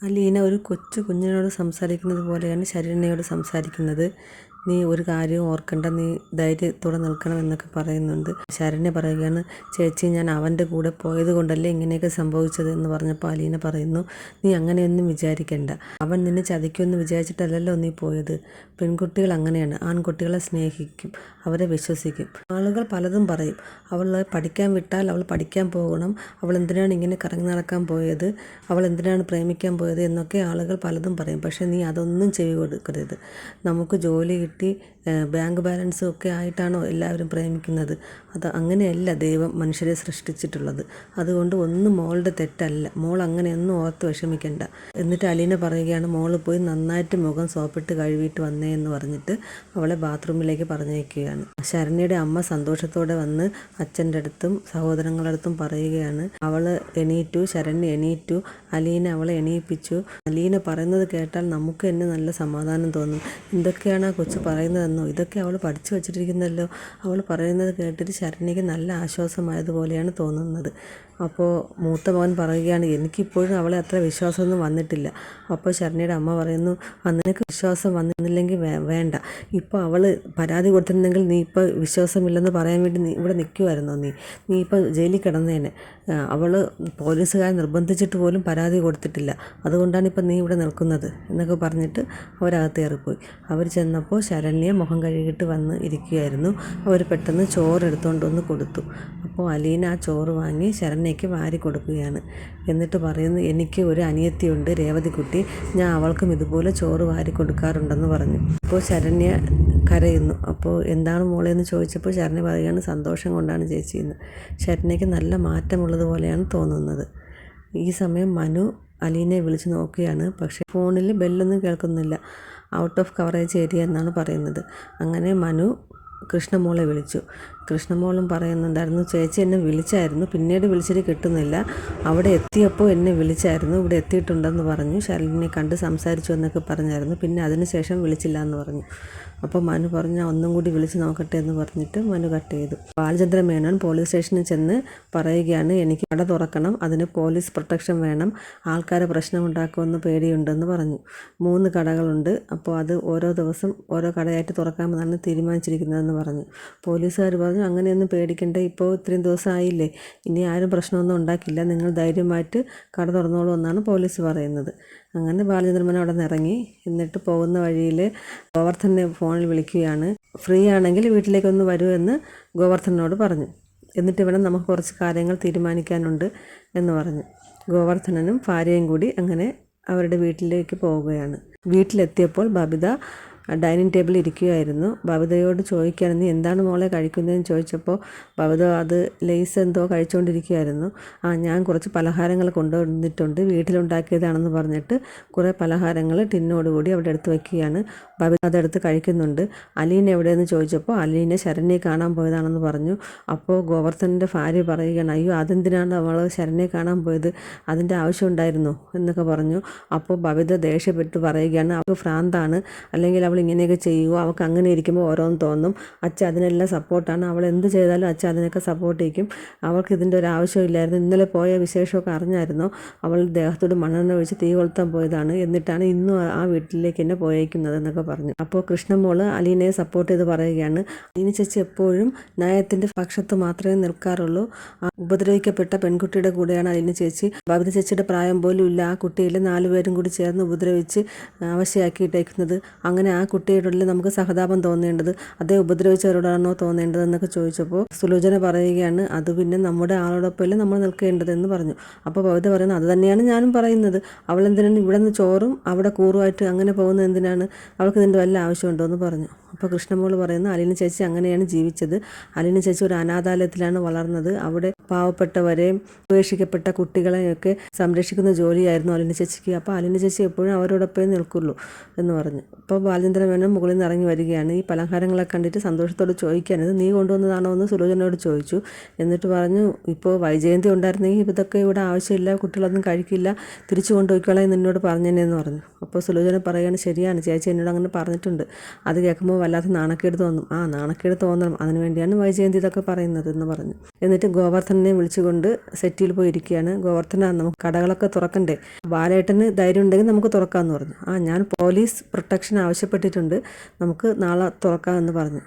അലീന ഒരു കൊച്ചു കുഞ്ഞിനോട് സംസാരിക്കുന്നത് പോലെയാണ് ശരണ്യയോട് സംസാരിക്കുന്നത്. നീ ഒരു കാര്യവും ഓർക്കണ്ട, നീ ധൈര്യത്തോടെ നിൽക്കണം എന്നൊക്കെ പറയുന്നുണ്ട്. ശരണ്യ പറയുകയാണ്, ചേച്ചി ഞാൻ അവൻ്റെ കൂടെ പോയത് കൊണ്ടല്ലേ ഇങ്ങനെയൊക്കെ സംഭവിച്ചത് എന്ന് പറഞ്ഞപ്പോൾ അലീന പറയുന്നു, നീ അങ്ങനെയൊന്നും വിചാരിക്കണ്ട. അവൻ നിന്നെ ചതിക്കുമെന്ന് വിചാരിച്ചിട്ടല്ലല്ലോ നീ പോയത്. പെൺകുട്ടികൾ അങ്ങനെയാണ്, ആൺകുട്ടികളെ സ്നേഹിക്കും, അവരെ വിശ്വസിക്കും. ആളുകൾ പലതും പറയും, അവളെ പഠിക്കാൻ വിട്ടാൽ അവൾ പഠിക്കാൻ പോകണം, അവൾ എന്തിനാണ് ഇങ്ങനെ കറങ്ങി നടക്കാൻ പോയത്, അവൾ എന്തിനാണ് പ്രേമിക്കാൻ പോയത് എന്നൊക്കെ ആളുകൾ പലതും പറയും. പക്ഷേ നീ അതൊന്നും ചെവി കൊടുക്കരുത്. നമുക്ക് ജോലി കിട്ടി ബാങ്ക് ബാലൻസും ഒക്കെ ആയിട്ടാണോ എല്ലാവരും പ്രേമിക്കുന്നത്? അത് അങ്ങനെയല്ല ദൈവം മനുഷ്യരെ സൃഷ്ടിച്ചിട്ടുള്ളത്. അതുകൊണ്ട് ഒന്നും മോളുടെ തെറ്റല്ല, മോൾ അങ്ങനെയൊന്നും ഓർത്ത് വിഷമിക്കണ്ട. എന്നിട്ട് അലീന പറയുകയാണ്, മോള് പോയി നന്നായിട്ട് മുഖം സോപ്പിട്ട് കഴുകിയിട്ട് വന്നേ എന്ന് പറഞ്ഞിട്ട് അവളെ ബാത്റൂമിലേക്ക് പറഞ്ഞയക്കുകയാണ്. ശരണ്യയുടെ അമ്മ സന്തോഷത്തോടെ വന്ന് അച്ഛൻ്റെ അടുത്തും സഹോദരങ്ങളുടെ അടുത്തും പറയുകയാണ്, അവള് എണീറ്റു, ശരണ്യ എണീറ്റു, അലീന അവളെ എണീപ്പിച്ചു. അലീന പറയുന്നത് കേട്ടാൽ നമുക്ക് തന്നെ നല്ല സമാധാനം തോന്നും. എന്തൊക്കെയാണ് ആ കൊച്ചു പറയുന്നതെന്നോ, ഇതൊക്കെ അവൾ പഠിച്ചു വച്ചിട്ടിരിക്കുന്നല്ലോ. അവൾ പറയുന്നത് കേട്ടിട്ട് ശരണ്യയ്ക്ക് നല്ല ആശ്വാസമായതുപോലെയാണ് തോന്നുന്നത്. അപ്പോൾ മൂത്ത മകൻ പറയുകയാണ്, എനിക്കിപ്പോഴും അവളെ അത്ര വിശ്വാസമൊന്നും വന്നിട്ടില്ല. അപ്പോൾ ശരണ്യയുടെ അമ്മ പറയുന്നു, നിനക്ക് വിശ്വാസം വന്നില്ലെങ്കിൽ വേണ്ട. ഇപ്പോൾ അവൾ പരാതി കൊടുത്തിരുന്നെങ്കിൽ നീ ഇപ്പോൾ വിശ്വാസമില്ലെന്ന് പറയാൻ വേണ്ടി നീ ഇവിടെ നിൽക്കുമായിരുന്നോ? നീ ഇപ്പോൾ ജയിലിൽ കിടന്നേനെ. അവൾ പോലീസുകാരെ നിർബന്ധിച്ചിട്ട് പോലും പരാതി കൊടുത്തിട്ടില്ല, അതുകൊണ്ടാണ് ഇപ്പം നീ ഇവിടെ നിൽക്കുന്നത് എന്നൊക്കെ പറഞ്ഞിട്ട് അവരകത്ത് കയറിപ്പോയി. അവർ ചെന്നപ്പോൾ ശരണ്യ മുഖം കഴുകിയിട്ട് വന്ന് ഇരിക്കുകയായിരുന്നു. അവർ പെട്ടെന്ന് ചോറ് എടുത്തുകൊണ്ട് വന്ന് കൊടുത്തു. അപ്പോൾ അലീന ആ ചോറ് വാങ്ങി ശരണ്യയ്ക്ക് വാരി കൊടുക്കുകയാണ്. എന്നിട്ട് പറയുന്നു, എനിക്ക് ഒരു അനിയത്തിയുണ്ട്, രേവതിക്കുട്ടി, ഞാൻ അവൾക്കും ഇതുപോലെ ചോറ് വാരി കൊടുക്കാറുണ്ടെന്ന് പറഞ്ഞു. അപ്പോൾ ശരണ്യ കരയുന്നു. അപ്പോൾ എന്താണ് മോളെ എന്ന് ചോദിച്ചപ്പോൾ ശരണ്യ പറയുകയാണ്, സന്തോഷം കൊണ്ടാണ് ചേച്ചിയെന്ന്. ശരണ്യയ്ക്ക് നല്ല മാറ്റമുള്ളതുപോലെയാണ് തോന്നുന്നത്. ഈ സമയം മനു അലീനയെ വിളിച്ച് നോക്കുകയാണ്. പക്ഷേ ഫോണിൽ ബെല്ലൊന്നും കേൾക്കുന്നില്ല, ഔട്ട് ഓഫ് കവറേജ് ഏരിയ എന്നാണ് പറയുന്നത്. അങ്ങനെ മനു കൃഷ്ണമോളെ വിളിച്ചു. കൃഷ്ണമോളും പറയുന്നുണ്ടായിരുന്നു, ചേച്ചി എന്നെ വിളിച്ചായിരുന്നു, പിന്നീട് വിളിച്ചിട്ട് കിട്ടുന്നില്ല, അവിടെ എത്തിയപ്പോൾ എന്നെ വിളിച്ചായിരുന്നു, ഇവിടെ എത്തിയിട്ടുണ്ടെന്ന് പറഞ്ഞു, ശരണ്യനെ കണ്ട് സംസാരിച്ചു എന്നൊക്കെ പറഞ്ഞായിരുന്നു, പിന്നെ അതിനുശേഷം വിളിച്ചില്ല എന്ന് പറഞ്ഞു. അപ്പോൾ മനു പറഞ്ഞു, ഒന്നും കൂടി വിളിച്ച് നോക്കട്ടെ എന്ന് പറഞ്ഞിട്ട് മനു കട്ട് ചെയ്തു. ബാലചന്ദ്ര മേനോൻ പോലീസ് സ്റ്റേഷനിൽ ചെന്ന് പറയുകയാണ്, എനിക്ക് കട തുറക്കണം, അതിന് പോലീസ് പ്രൊട്ടക്ഷൻ വേണം, ആൾക്കാരെ പ്രശ്നമുണ്ടാക്കുമെന്ന് പേടിയുണ്ടെന്ന് പറഞ്ഞു. 3 കടകളുണ്ട്, അപ്പോൾ അത് ഓരോ ദിവസം ഓരോ കടയായിട്ട് തുറക്കാമെന്നാണ് തീരുമാനിച്ചിരിക്കുന്നതെന്ന് പറഞ്ഞു. പോലീസുകാർ പറഞ്ഞു, അങ്ങനെയൊന്നും പേടിക്കണ്ട, ഇപ്പോൾ ഇത്രയും ദിവസം ആയില്ലേ, ഇനി ആരും പ്രശ്നമൊന്നും ഉണ്ടാക്കില്ല, നിങ്ങൾ ധൈര്യമായിട്ട് കട തുറന്നോളൂ എന്നാണ് പോലീസ് പറയുന്നത്. അങ്ങനെ ബാലചന്ദ്രമേനോൻ അവിടെ നിന്ന് ഇറങ്ങി. എന്നിട്ട് പോകുന്ന വഴിയിൽ ഗോവർദ്ധനെ ഫോണിൽ വിളിക്കുകയാണ്. ഫ്രീ ആണെങ്കിൽ വീട്ടിലേക്കൊന്ന് വരൂ എന്ന് ഗോവർദ്ധനോട് പറഞ്ഞു. എന്നിട്ട് വേണം നമുക്ക് കുറച്ച് കാര്യങ്ങൾ തീരുമാനിക്കാനുണ്ട് എന്ന് പറഞ്ഞു. ഗോവർദ്ധനനും ഭാര്യയും കൂടി അങ്ങനെ അവരുടെ വീട്ടിലേക്ക് പോവുകയാണ്. വീട്ടിലെത്തിയപ്പോൾ ബബിത ഡൈനിങ് ടേബിളിൽ ഇരിക്കുകയായിരുന്നു. ബബിതയോട് ചോദിക്കുകയാണ്, നീ എന്താണ് മോളെ കഴിക്കുന്നതെന്ന് ചോദിച്ചപ്പോൾ ബബിത അത് ലേസ് എന്തോ കഴിച്ചുകൊണ്ടിരിക്കുകയായിരുന്നു. ഞാൻ കുറച്ച് പലഹാരങ്ങൾ കൊണ്ടുവന്നിട്ടുണ്ട്, വീട്ടിലുണ്ടാക്കിയതാണെന്ന് പറഞ്ഞിട്ട് കുറേ പലഹാരങ്ങൾ ടിന്നോടുകൂടി അവിടെ എടുത്ത് വയ്ക്കുകയാണ്. ബബിത അതെടുത്ത് കഴിക്കുന്നുണ്ട്. അലീന എവിടെയെന്ന് ചോദിച്ചപ്പോൾ അലീന ശരണ്യെ കാണാൻ പോയതാണെന്ന് പറഞ്ഞു. അപ്പോൾ ഗോവർദ്ധൻ്റെ ഭാര്യ പറയുകയാണ്, അയ്യോ അതെന്തിനാണ് അവൾ ശരണ്യെ കാണാൻ പോയത്, അതിൻ്റെ ആവശ്യം ഉണ്ടായിരുന്നു എന്നൊക്കെ പറഞ്ഞു. അപ്പോൾ ബബിത ദേഷ്യപ്പെട്ട് പറയുകയാണ്, അവൾക്ക് ഭ്രാന്താണ്, അല്ലെങ്കിൽ അവൾ ഇങ്ങനെയൊക്കെ ചെയ്യുമോ, അവൾക്ക് അങ്ങനെ ഇരിക്കുമ്പോൾ ഓരോന്ന് തോന്നും, അച്ഛൻ അതിനെല്ലാം സപ്പോർട്ടാണ്, അവൾ എന്ത് ചെയ്താലും അച്ഛൻ അതിനൊക്കെ സപ്പോർട്ട് ചെയ്യും, അവൾക്ക് ഇതിൻ്റെ ഒരു ആവശ്യമില്ലായിരുന്നു, ഇന്നലെ പോയ വിശേഷമൊക്കെ അറിഞ്ഞായിരുന്നോ, അവൾ ദേഹത്തോട് മണ്ണെണ്ണ ഒഴിച്ച് തീ കൊളുത്താൻ പോയതാണ്, എന്നിട്ടാണ് ഇന്നും ആ വീട്ടിലേക്ക് എന്നെ പോയേക്കുന്നത് എന്നൊക്കെ പറഞ്ഞു. അപ്പോൾ കൃഷ്ണമോള് അലീനയെ സപ്പോർട്ട് ചെയ്ത് പറയുകയാണ്, അലീന ചേച്ചി എപ്പോഴും ന്യായത്തിൻ്റെ പക്ഷത്ത് മാത്രമേ നിൽക്കാറുള്ളൂ, ഉപദ്രവിക്കപ്പെട്ട പെൺകുട്ടിയുടെ കൂടെയാണ് അലീന ചേച്ചി, ബബിത ചേച്ചിയുടെ പ്രായം പോലും ഇല്ല ആ കുട്ടിയിൽ 4 പേരും കൂടി ചേർന്ന് ഉപദ്രവിച്ച് അവശയാക്കിയിട്ടേക്കുന്നത്, അങ്ങനെ ആ കുട്ടിയോടല്ലേ നമുക്ക് സഹതാപം തോന്നേണ്ടത്, അതേ ഉപദ്രവിച്ചവരോടാണോ തോന്നേണ്ടത് എന്നൊക്കെ ചോദിച്ചപ്പോൾ സുലോചന പറയുകയാണ്, അത് പിന്നെ നമ്മുടെ ആളോടൊപ്പമല്ലേ നമ്മൾ നിൽക്കേണ്ടതെന്ന് പറഞ്ഞു. അപ്പോൾ ബബിത പറയുന്നത്, അത് തന്നെയാണ് ഞാനും പറയുന്നത്, അവൾ എന്തിനാണ് ഇവിടെ നിന്ന് ചോറും അവിടെ കൂറുമായിട്ട് അങ്ങനെ പോകുന്നത്, എന്തിനാണ്, അവൾക്ക് ഇതിൻ്റെ വല്ല ആവശ്യമുണ്ടോ എന്ന് പറഞ്ഞു. അപ്പോൾ കൃഷ്ണമോൾ പറയുന്നു, അലീന ചേച്ചി അങ്ങനെയാണ് ജീവിച്ചത്, അലീന ചേച്ചി ഒരു അനാഥാലയത്തിലാണ് വളർന്നത്, അവിടെ പാവപ്പെട്ടവരെയും ഉപേക്ഷിക്കപ്പെട്ട കുട്ടികളെയൊക്കെ സംരക്ഷിക്കുന്ന ജോലിയായിരുന്നു അലീന ചേച്ചിക്ക്, അപ്പോൾ അലീന ചേച്ചി എപ്പോഴും അവരോടൊപ്പമേ നിൽക്കുള്ളൂ എന്ന് പറഞ്ഞു. അപ്പോൾ രാജേന്ദ്ര മേനോൻ മുകളിൽ നിന്ന് ഇറങ്ങി വരികയാണ്. ഈ പലഹാരങ്ങളൊക്കെ കണ്ടിട്ട് സന്തോഷത്തോട് ചോദിക്കുകയാണ്, ഇത് നീ കൊണ്ടുവന്നതാണോ എന്ന് സുലോചനയോട് ചോദിച്ചു. എന്നിട്ട് പറഞ്ഞു, ഇപ്പോൾ വൈജയന്തി ഉണ്ടായിരുന്നെങ്കിൽ ഇതൊക്കെ ഇവിടെ ആവശ്യമില്ല, കുട്ടികളൊന്നും കഴിക്കില്ല, തിരിച്ചു കൊണ്ടുപോയിക്കോളാം എന്ന് എന്നോട് പറഞ്ഞെന്ന് പറഞ്ഞു. അപ്പോൾ സുലോചന പറയുകയാണ്, ശരിയാണ് ചേച്ചി എന്നോട് അങ്ങനെ പറഞ്ഞിട്ടുണ്ട്. അത് കേൾക്കുമ്പോൾ വല്ലാത്ത നാണക്കേട് തോന്നും. നാണക്കേട് തോന്നണം, അതിനുവേണ്ടിയാണ് വൈജയന്തി ഇതൊക്കെ പറയുന്നത് എന്ന് പറഞ്ഞു. എന്നിട്ട് ഗോവർദ്ധനെ വിളിച്ചുകൊണ്ട് സെറ്റിയിൽ പോയി ഇരിക്കുകയാണ്. ഗോവർദ്ധന, നമുക്ക് കടകളൊക്കെ തുറക്കണ്ടേ, ബാലേട്ടന് ധൈര്യം ഉണ്ടെങ്കിൽ നമുക്ക് തുറക്കാമെന്ന് പറഞ്ഞു. ഞാൻ പോലീസ് പ്രൊട്ടക്ഷൻ ആവശ്യപ്പെട്ടിട്ടുണ്ട്, നമുക്ക് നാളെ തുറക്കാമെന്ന് പറഞ്ഞു.